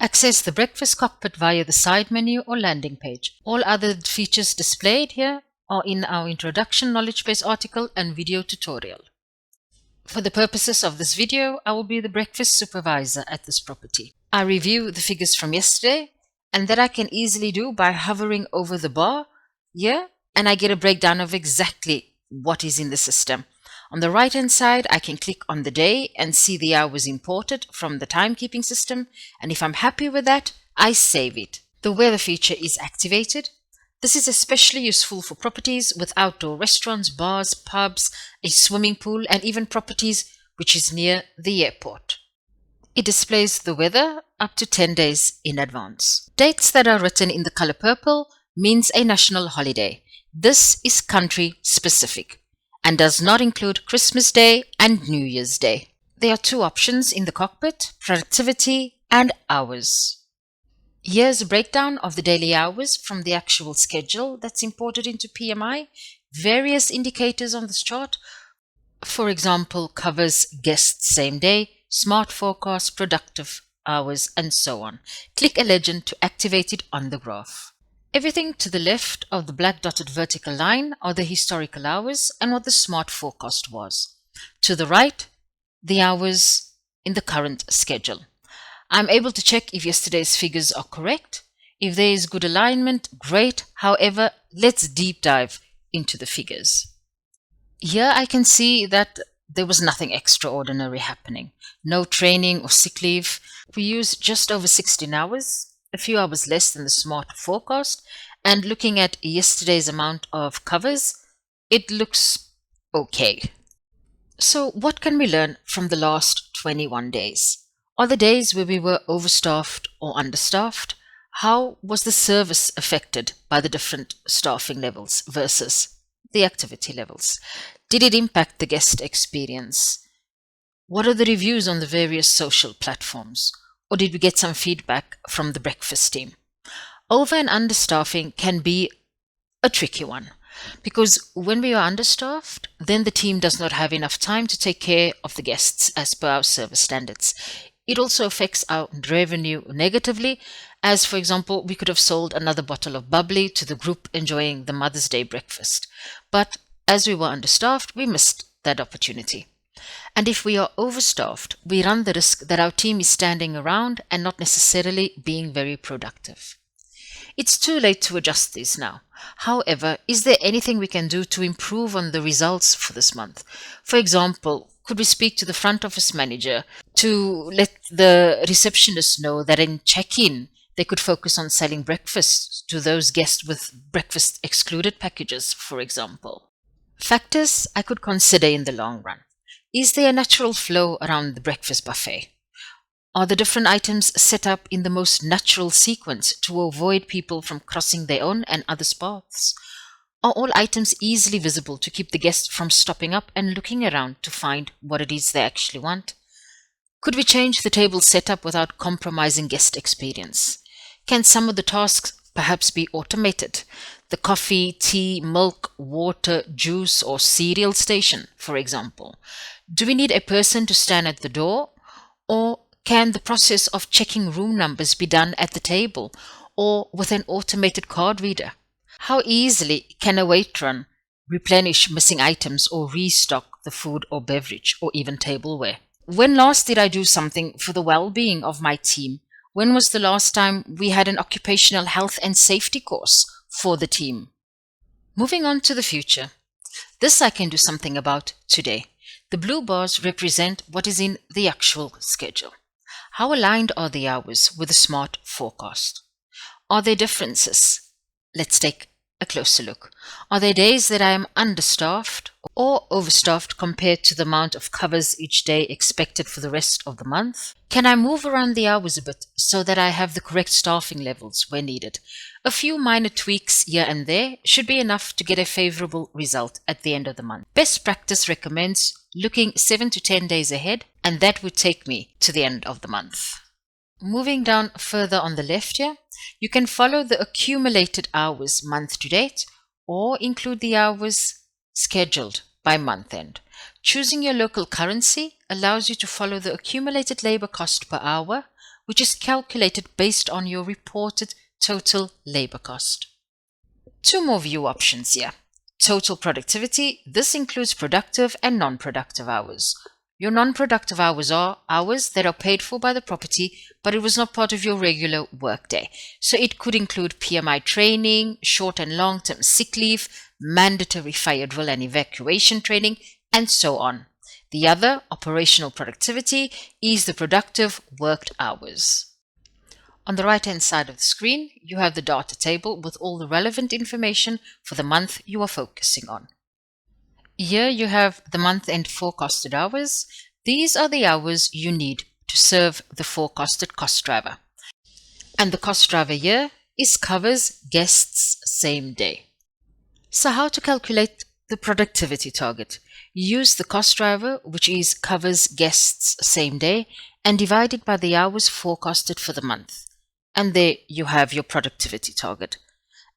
Access the breakfast cockpit via the side menu or landing page. All other features displayed here are in our introduction knowledge base article and video tutorial. For the purposes of this video, I will be the breakfast supervisor at this property. I review the figures from yesterday, and that I can easily do by hovering over the bar here, and I get a breakdown of exactly what is in the system. On the right hand side, I can click on the day and see the hours imported from the timekeeping system, and if I'm happy with that, I save it. The weather feature is activated. This is especially useful for properties with outdoor restaurants, bars, pubs, a swimming pool, and even properties which is near the airport. It displays the weather up to 10 days in advance. Dates that are written in the color purple means a national holiday. This is country specific and does not include Christmas Day and New Year's Day. There are two options in the cockpit: productivity and hours. Here's a breakdown of the daily hours from the actual schedule that's imported into PMI. Various indicators on this chart, for example, covers guests same day, smart forecast, productive hours, and so on. Click a legend to activate it on the graph. Everything to the left of the black dotted vertical line are the historical hours and what the smart forecast was. To the right, the hours in the current schedule. I'm able to check if yesterday's figures are correct. If there is good alignment, great. However, let's deep dive into the figures. Here I can see that there was nothing extraordinary happening. No training or sick leave. We used just over 16 hours, a few hours less than the smart forecast, and looking at yesterday's amount of covers, it looks okay. So what can we learn from the last 21 days? Are the days where we were overstaffed or understaffed? How was the service affected by the different staffing levels versus the activity levels? Did it impact the guest experience? What are the reviews on the various social platforms? Or did we get some feedback from the breakfast team? Over and understaffing can be a tricky one, because when we are understaffed, then the team does not have enough time to take care of the guests as per our service standards. It also affects our revenue negatively, as for example, we could have sold another bottle of bubbly to the group enjoying the Mother's Day breakfast. But as we were understaffed, we missed that opportunity. And if we are overstaffed, we run the risk that our team is standing around and not necessarily being very productive. It's too late to adjust this now. However, is there anything we can do to improve on the results for this month? For example, could we speak to the front office manager to let the receptionist know that in check-in they could focus on selling breakfast to those guests with breakfast excluded packages, for example? Factors I could consider in the long run. Is there a natural flow around the breakfast buffet? Are the different items set up in the most natural sequence to avoid people from crossing their own and others' paths? Are all items easily visible to keep the guests from stopping up and looking around to find what it is they actually want? Could we change the table setup without compromising guest experience? Can some of the tasks perhaps be automated? The coffee, tea, milk, water, juice, or cereal station, for example. Do we need a person to stand at the door? Or can the process of checking room numbers be done at the table or with an automated card reader? How easily can a wait run replenish missing items or restock the food or beverage or even tableware? When last did I do something for the well-being of my team? When was the last time we had an occupational health and safety course for the team? Moving on to the future. This I can do something about today. The blue bars represent what is in the actual schedule. How aligned are the hours with the smart forecast? Are there differences? Let's take a closer look. Are there days that I am understaffed or overstaffed compared to the amount of covers each day expected for the rest of the month? Can I move around the hours a bit so that I have the correct staffing levels where needed? A few minor tweaks here and there should be enough to get a favorable result at the end of the month. Best practice recommends looking 7 to 10 days ahead, and that would take me to the end of the month. Moving down further on the left here, you can follow the accumulated hours month to date or include the hours scheduled by month end. Choosing your local currency allows you to follow the accumulated labor cost per hour which is calculated based on your reported total labor cost. Two more view options here. Total productivity. This includes productive and non-productive hours. Your non-productive hours are hours that are paid for by the property, but it was not part of your regular workday. So it could include PMI training, short and long-term sick leave, mandatory fire drill and evacuation training, and so on. The other, operational productivity, is the productive worked hours. On the right-hand side of the screen, you have the data table with all the relevant information for the month you are focusing on. Here you have the month-end forecasted hours. These are the hours you need to serve the forecasted cost driver. And the cost driver here is covers guests same day. So how to calculate the productivity target? Use the cost driver, which is covers guests same day, and divide it by the hours forecasted for the month. And there you have your productivity target.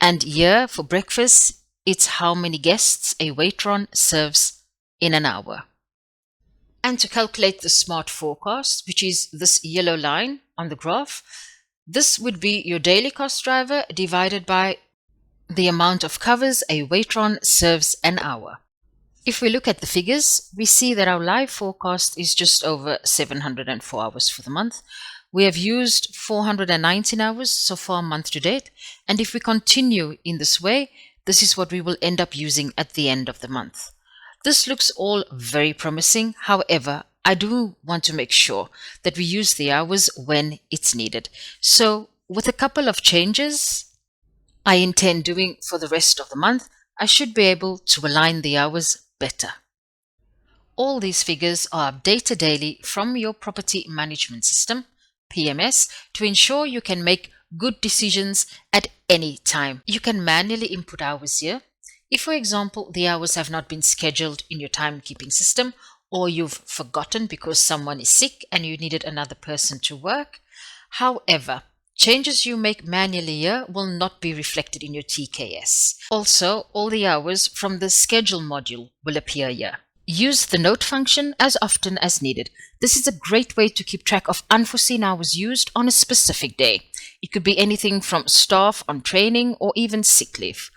And here for breakfast, it's how many guests a waitron serves in an hour. And to calculate the smart forecast, which is this yellow line on the graph, this would be your daily cost driver divided by the amount of covers a waitron serves an hour. If we look at the figures, we see that our live forecast is just over 704 hours for the month. We have used 419 hours so far month to date, and if we continue in this way, this is what we will end up using at the end of the month. This looks all very promising. However, I do want to make sure that we use the hours when it's needed. So with a couple of changes I intend doing for the rest of the month, I should be able to align the hours better. All these figures are updated daily from your property management system, PMS, to ensure you can make good decisions at any time. You can manually input hours here. If, for example, the hours have not been scheduled in your timekeeping system, or you've forgotten because someone is sick and you needed another person to work. However, changes you make manually here will not be reflected in your TKS. Also, all the hours from the schedule module will appear here. Use the note function as often as needed. This is a great way to keep track of unforeseen hours used on a specific day. It could be anything from staff on training or even sick leave.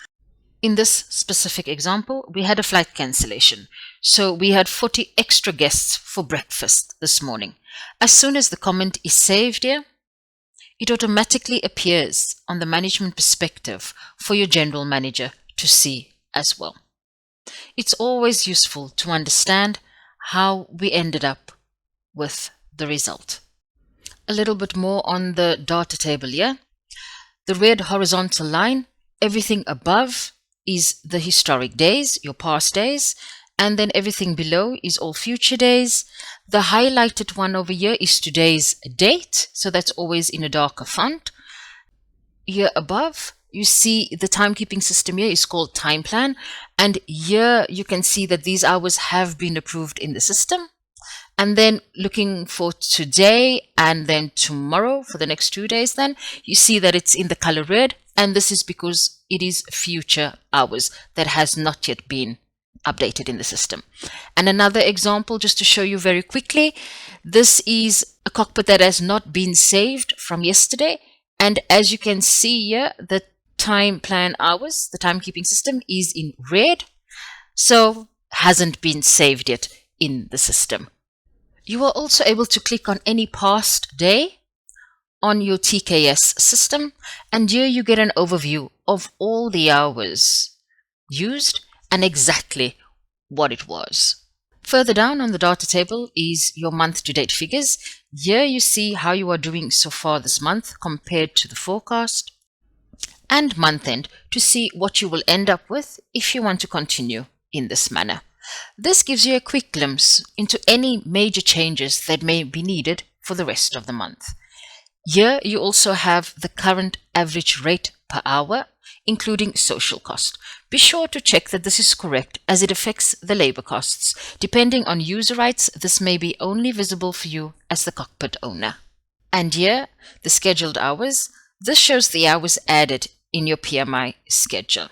In this specific example, we had a flight cancellation, so we had 40 extra guests for breakfast this morning. As soon as the comment is saved here, it automatically appears on the management perspective for your general manager to see as well. It's always useful to understand how we ended up with the result. A little bit more on the data table here. The red horizontal line, everything above is the historic days, your past days, and then everything below is all future days. The highlighted one over here is today's date, so that's always in a darker font. Here above, you see the timekeeping system here is called time plan, and here you can see that these hours have been approved in the system. And then looking for today and then tomorrow for the next 2 days, then you see that it's in the color red, and this is because it is future hours that has not yet been updated in the system. And another example, just to show you very quickly, this is a cockpit that has not been saved from yesterday, and as you can see here, the time plan hours, the timekeeping system is in red, so hasn't been saved yet in the system. You are also able to click on any past day on your TKS system, and here you get an overview of all the hours used and exactly what it was. Further down on the data table is your month-to-date figures. Here you see how you are doing so far this month compared to the forecast, and month-end to see what you will end up with if you want to continue in this manner. This gives you a quick glimpse into any major changes that may be needed for the rest of the month. Here you also have the current average rate per hour, including social cost. Be sure to check that this is correct as it affects the labor costs. Depending on user rights, this may be only visible for you as the cockpit owner. And here, the scheduled hours. This shows the hours added in your PMI schedule.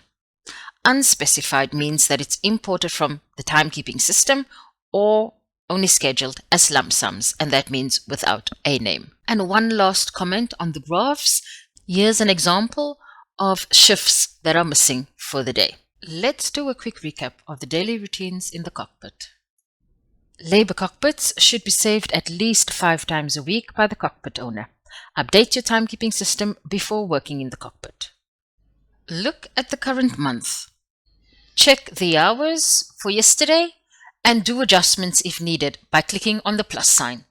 Unspecified means that it's imported from the timekeeping system or only scheduled as lump sums, and that means without a name. And one last comment on the graphs. Here's an example of shifts that are missing for the day. Let's do a quick recap of the daily routines in the cockpit. Labor cockpits should be saved at least 5 times a week by the cockpit owner. Update your timekeeping system before working in the cockpit. Look at the current month. Check the hours for yesterday and do adjustments if needed by clicking on the plus sign.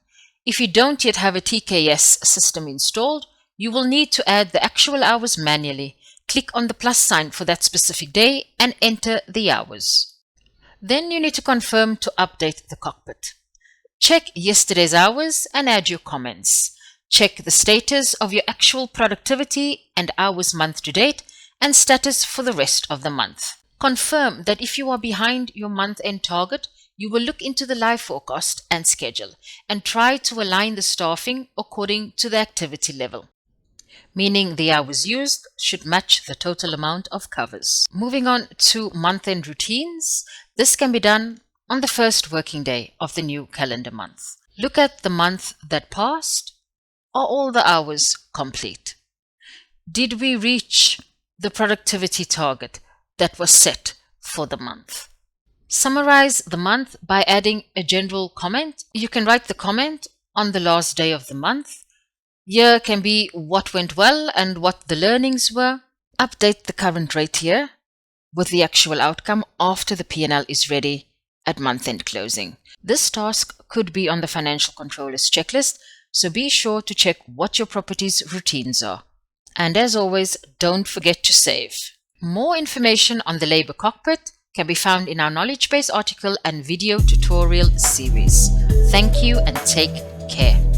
If you don't yet have a TKS system installed, you will need to add the actual hours manually. Click on the plus sign for that specific day and enter the hours. Then you need to confirm to update the cockpit. Check yesterday's hours and add your comments. Check the status of your actual productivity and hours month to date and status for the rest of the month. Confirm that if you are behind your month-end target, you will look into the live forecast and schedule and try to align the staffing according to the activity level, meaning the hours used should match the total amount of covers. Moving on to month-end routines, this can be done on the first working day of the new calendar month. Look at the month that passed. Are all the hours complete? Did we reach the productivity target that was set for the month? Summarize the month by adding a general comment. You can write the comment on the last day of the month. Here can be what went well and what the learnings were. Update the current rate here with the actual outcome after the P&L is ready at month-end closing. This task could be on the financial controller's checklist, so be sure to check what your property's routines are. And as always, don't forget to save. More information on the labor cockpit can be found in our knowledge base article and video tutorial series. Thank you and take care.